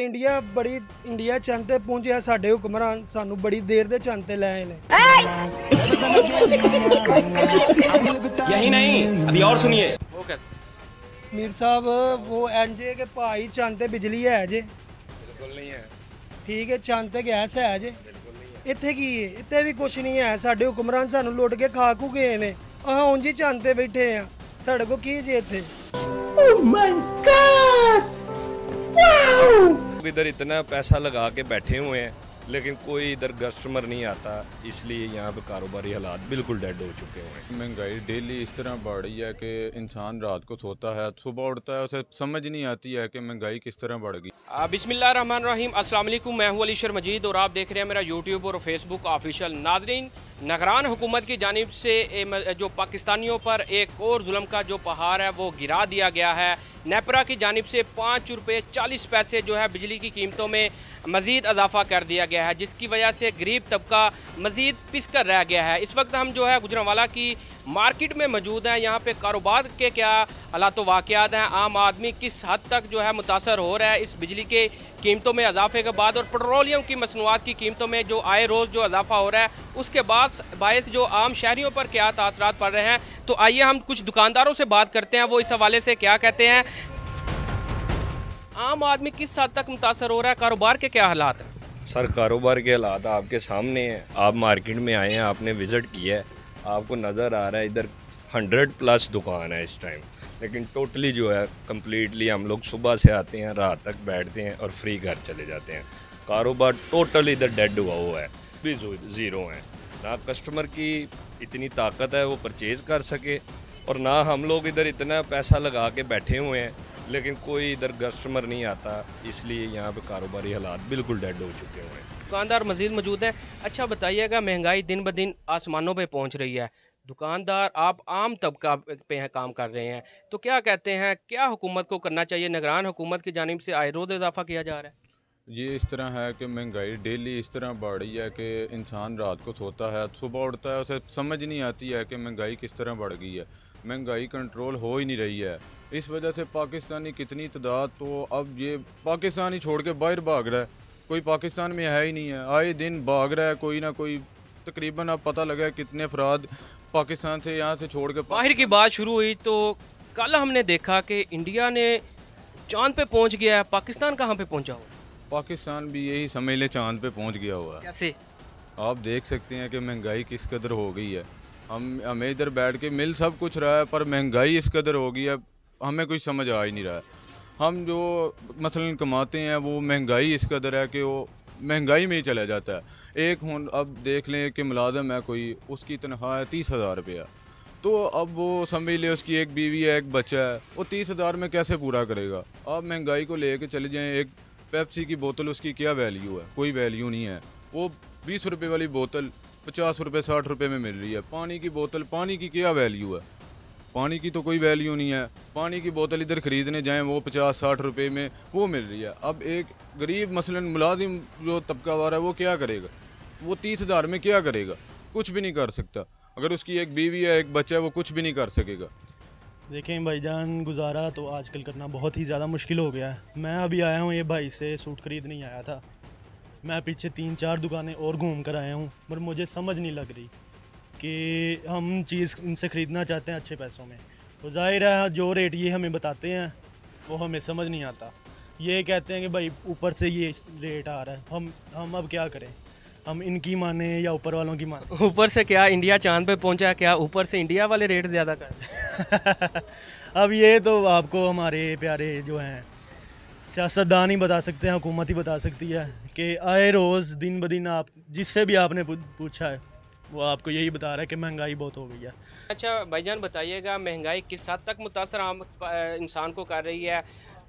India चंद ते पहुंचे साडे हुक्मरान सानू बड़ी देर दे चंद ते ले आए ने। यही नहीं अभी और सुनिए। वो कैसे मीर साहब वो एनजे के भाई चंद ते बिजली है जे? बिल्कुल नहीं है। ठीक है चंद ते गैस है जे? बिल्कुल नहीं है। इत्थे की है? इत्थे भी कुछ नहीं है। साडे हुक्मरान सानू लुट के खा खू गए ने। अहां उंज ही चंद ते बैठे हैं। साडे को की जे इत्थे? Oh my God wow! इधर इतना पैसा लगा के बैठे हुए हैं लेकिन कोई इधर कस्टमर नहीं आता, इसलिए यहाँ पे कारोबारी हालात बिल्कुल डेड हो चुके हैं। महंगाई डेली इस तरह बढ़ रही है कि इंसान रात को सोता है, सुबह उठता है, उसे समझ नहीं आती है कि महंगाई किस तरह बढ़ गई। बिस्मिल्लाहिर्रहमानिर्रहीम, अस्सलाम वालेकुम। मैं हूँ अली शर मजीद और आप देख रहे हैं मेरा यूट्यूब और फेसबुक ऑफिशियल। नादरीन, निगरान हुकूमत की जानिब से जो पाकिस्तानियों पर एक और जुल्म का जो पहाड़ है वो गिरा दिया गया है। नेपरा की जानिब से 5 रुपये 40 पैसे जो है बिजली की कीमतों में मज़ीद इजाफा कर दिया गया है, जिसकी वजह से गरीब तबका मज़ीद पिसकर रह गया है। इस वक्त हम जो है गुजरांवाला की मार्केट में मौजूद हैं। यहाँ पे कारोबार के क्या हालात वाक़यात हैं, आम आदमी किस हद तक जो है मुतासर हो रहा है इस बिजली के कीमतों में इजाफे के बाद, और पेट्रोलियम की मसनूआत की कीमतों में जो आए रोज़ जो इजाफा हो रहा है उसके बायस जो आम शहरियों पर क्या तासरात पड़ रहे हैं। तो आइए हम कुछ दुकानदारों से बात करते हैं, वो इस हवाले से क्या कहते हैं। आम आदमी किस हद तक मुतासर हो रहा है, कारोबार के क्या हालात हैं? सर कारोबार के हालात आपके सामने हैं। आप मार्केट में आए हैं, आपने विज़िट किया है, आपको नज़र आ रहा है इधर 100+ दुकान है इस टाइम। लेकिन टोटली जो है कम्प्लीटली हम लोग सुबह से आते हैं, रात तक बैठते हैं और फ्री घर चले जाते हैं। कारोबार टोटल इधर डेड हुआ है, भी ज़ीरो है। ना कस्टमर की इतनी ताकत है वो परचेज़ कर सके, और ना हम लोग इधर इतना पैसा लगा के बैठे हुए हैं लेकिन कोई इधर कस्टमर नहीं आता, इसलिए यहाँ पे कारोबारी हालात बिल्कुल डेड हो चुके हुए हैं। दुकानदार मज़ीद मौजूद हैं। अच्छा बताइएगा, महंगाई दिन ब दिन आसमानों पे पहुँच रही है, दुकानदार आप आम तबका पे हैं काम कर रहे हैं, तो क्या कहते हैं, क्या हुकूमत को करना चाहिए? निगरान हुकूमत की जानिब से आए रोज़ इजाफा किया जा रहा है। ये इस तरह है कि महंगाई डेली इस तरह बढ़ रही है कि इंसान रात को सोता है, सुबह उठता है, उसे समझ नहीं आती है कि महंगाई किस तरह बढ़ गई है। महंगाई कंट्रोल हो ही नहीं रही है। इस वजह से पाकिस्तानी कितनी तादाद, तो अब ये पाकिस्तानी छोड़ के बाहर भाग रहा है, कोई पाकिस्तान में है ही नहीं है। आए दिन भाग रहा है कोई ना कोई। तकरीबन अब पता लगा है कितने अफराद पाकिस्तान से यहाँ से छोड़ के बाहर की बात शुरू हुई तो कल हमने देखा कि इंडिया ने चांद पे पहुँच गया है, पाकिस्तान कहाँ पे पहुँचा हुआ? पाकिस्तान भी यही समझ ले चांद पे पहुँच गया हुआ है। कैसे? आप देख सकते हैं कि महंगाई किस कदर हो गई है। हमें इधर बैठ के मिल सब कुछ रहा है, पर महंगाई इस कदर हो गई है, हमें कुछ समझ आ ही नहीं रहा है। हम जो मसलन कमाते हैं वो महंगाई इस कदर है कि वो महंगाई में ही चला जाता है। अब देख लें कि मुलाजम है कोई, उसकी तनख्वाह है 30,000 रुपया, तो अब वो समझ ले उसकी एक बीवी है, एक बच्चा है, वो 30,000 में कैसे पूरा करेगा? आप महंगाई को लेके चले जाएँ, एक पेप्सी की बोतल उसकी क्या वैल्यू है? कोई वैल्यू नहीं है। वो 20 रुपये वाली बोतल 50 रुपये 60 रुपये में मिल रही है। पानी की बोतल, पानी की क्या वैल्यू है? पानी की तो कोई वैल्यू नहीं है। पानी की बोतल इधर ख़रीदने जाएं वो 50-60 रुपये में वो मिल रही है। अब एक गरीब मसलन मुलाजिम जो तबका वाला है वो क्या करेगा? वो 30,000 में क्या करेगा? कुछ भी नहीं कर सकता। अगर उसकी एक बीवी है, एक बच्चा है, वो कुछ भी नहीं कर सकेगा। देखें भाईजान, गुजारा तो आजकल करना बहुत ही ज़्यादा मुश्किल हो गया है। मैं अभी आया हूँ, ये भाई से सूट खरीद नहीं आया था। मैं पीछे 3-4 दुकानें और घूम कर आया हूँ, पर मुझे समझ नहीं लग रही कि हम चीज़ इनसे ख़रीदना चाहते हैं अच्छे पैसों में, तो ज़ाहिर है जो रेट ये हमें बताते हैं वो हमें समझ नहीं आता। ये कहते हैं कि भाई ऊपर से ये रेट आ रहा है, हम अब क्या करें? हम इनकी माने या ऊपर वालों की माने? ऊपर से क्या इंडिया चांद पे पहुंचा है, क्या ऊपर से इंडिया वाले रेट ज़्यादा कर अब ये तो आपको हमारे प्यारे जो हैं सियासतदान ही बता सकते हैं, हुकूमत ही बता सकती है कि आए रोज़ दिन ब दिन आप जिससे भी आपने पूछा है वो आपको यही बता रहा है कि महंगाई बहुत हो गई है। अच्छा भाईजान बताइएगा, महंगाई किस हद तक मुतासर आम इंसान को कर रही है?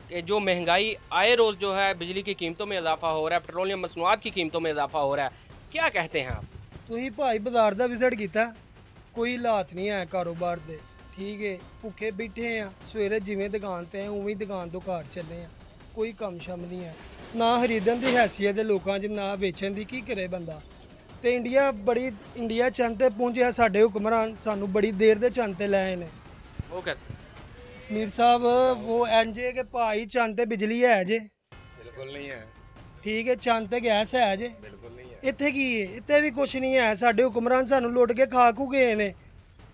कि जो महंगाई आए रोज़ जो है बिजली की कीमतों में इजाफा हो रहा है, पेट्रोलियम मसनूआत की कीमतों में इजाफा हो रहा है, क्या कहते हैं आप? तुही भाई बाजार दा विजिट कीता, कोई हालात नहीं है कारोबार दे। ठीक है, भुखे बैठे हैं, सवेरे जिवें दुकान ते उवें दुकान तो घर चले हैं, कोई कम शम नहीं है, ना खरीदन की हैसियत लोगों च, ना बेचन की। की करे बंदा? तो इंडिया चंद ते पहुंचे साडे हुक्मरान सानू बड़ी देर दे चंद ते ले आए ने। वो कैसे? मीर साहब वो एनजे के भाई चंद ते बिजली है जे? ਬਿਲਕੁਲ ਨਹੀਂ ਹੈ ਠੀਕ ਹੈ, ਚੰਦ ਤੇ ਗੈਸ ਹੈ ਜੇ, ਬਿਲਕੁਲ ਨਹੀਂ ਹੈ ਇੱਥੇ ਕੀ ਹੈ? ਇੱਥੇ ਵੀ ਕੁਛ ਨਹੀਂ ਹੈ। ਸਾਡੇ ਹੁਕਮਰਾਨ ਸਾਨੂੰ ਲੁੱਟ ਕੇ ਖਾ ਖੂ ਗਏ ਨੇ।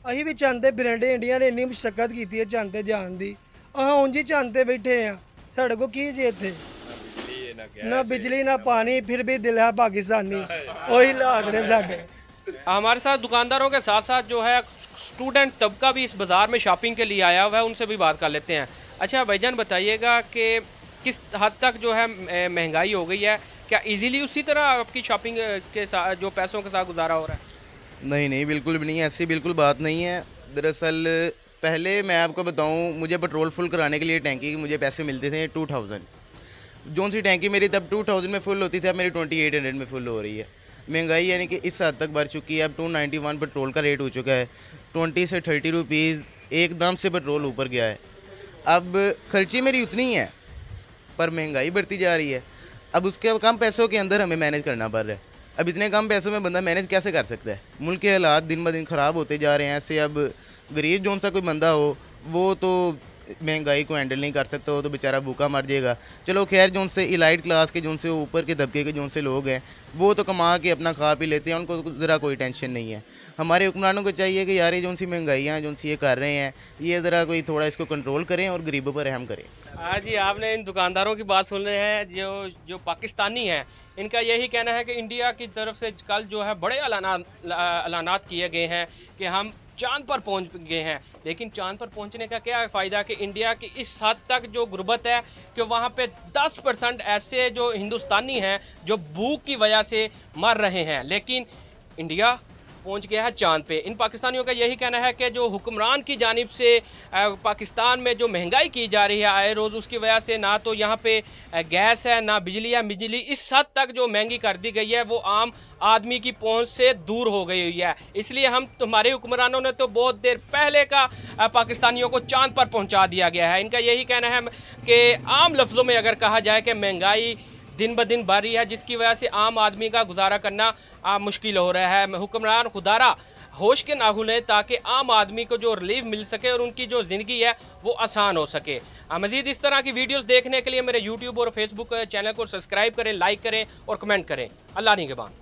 ਅਸੀਂ ਵੀ ਚੰਦ ਤੇ ਬਿਰੰਡੇ ਇੰਡੀਆ ਨੇ ਇੰਨੀ ਮੁਸ਼ੱਕਤ ਕੀਤੀ ਹੈ ਚੰਦ ਤੇ ਜਾਣ ਦੀ, ਆਹ ਉਂਝ ਹੀ ਚੰਦ ਤੇ ਬੈਠੇ ਆ। ਸਾਡੇ ਕੋਲ ਕੀ ਜੇ ਇੱਥੇ? ਬਿਜਲੀ ਹੈ ਨਾ ना बिजली ना पानी, फिर भी दिल है पाकिस्तानी। वही हालात ने साडे। हमारे साथ दुकानदारों के साथ साथ जो है स्टूडेंट तबका भी इस बाज़ार में शॉपिंग के लिए आया हुआ है, उनसे भी बात कर लेते हैं। अच्छा भाईजान बताइएगा कि किस हद तक जो है महंगाई हो गई है, क्या इजीली उसी तरह आपकी शॉपिंग के साथ जो पैसों के साथ गुजारा हो रहा है? नहीं नहीं, बिल्कुल भी नहीं, ऐसी बिल्कुल बात नहीं है। दरअसल पहले मैं आपको बताऊं, मुझे पेट्रोल फुल कराने के लिए टैंकी के मुझे पैसे मिलते थे 2000। जोन सी टैंकी मेरी तब 2000 में फुल होती थी, अब मेरी 2800 में फुल हो रही है। महंगाई यानी कि इस हद तक बढ़ चुकी है। अब 291 पेट्रोल का रेट हो चुका है, 20 से 30 रुपीज़ एकदम से पेट्रोल ऊपर गया है। अब खर्ची मेरी उतनी ही है पर महंगाई बढ़ती जा रही है। अब उसके कम पैसों के अंदर हमें मैनेज करना पड़ रहा है। अब इतने कम पैसों में बंदा मैनेज कैसे कर सकता है? मुल्क के हालात दिन ब दिन ख़राब होते जा रहे हैं। ऐसे अब गरीब जौन सा कोई बंदा हो वो तो महंगाई को हैंडल नहीं कर सकता, हो तो बेचारा भूखा मर जाएगा। चलो खैर, जो उनसे इलाइट क्लास के, जो उनसे ऊपर के तबके के जो उनसे लोग हैं वो तो कमा के अपना खा पी लेते हैं, उनको ज़रा कोई टेंशन नहीं है। हमारे हुक्मरानों को चाहिए कि यार ये जो सी महंगाइयाँ जो सी ये कर रहे हैं, ये ज़रा कोई थोड़ा इसको कंट्रोल करें और गरीबों पर रहम करें। हाँ जी, आपने इन दुकानदारों की बात सुन रहे हैं जो पाकिस्तानी हैं। इनका यही कहना है कि इंडिया की तरफ से कल जो है बड़े ऐलानात किए गए हैं कि हम चांद पर पहुंच गए हैं, लेकिन चांद पर पहुंचने का क्या फ़ायदा कि इंडिया की इस हद तक जो गुर्बत है कि वहाँ पे 10% ऐसे जो हिंदुस्तानी हैं जो भूख की वजह से मर रहे हैं, लेकिन इंडिया पहुंच गया है चांद पे। इन पाकिस्तानियों का यही कहना है कि जो हुक्मरान की जानिब से पाकिस्तान में जो महंगाई की जा रही है आए रोज़, उसकी वजह से ना तो यहाँ पे गैस है ना बिजली है। बिजली इस हद तक जो महंगी कर दी गई है वो आम आदमी की पहुंच से दूर हो गई हुई है। इसलिए तुम्हारे हुक्मरानों ने तो बहुत देर पहले का पाकिस्तानियों को चांद पर पहुँचा दिया गया है। इनका यही कहना है कि आम लफ्ज़ों में अगर कहा जाए कि महंगाई दिन ब दिन बढ़ रही है, जिसकी वजह से आम आदमी का गुजारा करना मुश्किल हो रहा है। हुक्मरान खुदारा होश के ना खुलें ताकि आम आदमी को जो रिलीफ मिल सके और उनकी जो ज़िंदगी है वो आसान हो सके। मज़ीद इस तरह की वीडियोस देखने के लिए मेरे यूट्यूब और फेसबुक चैनल को सब्सक्राइब करें, लाइक करें और कमेंट करें। अल्लाह निगहबान।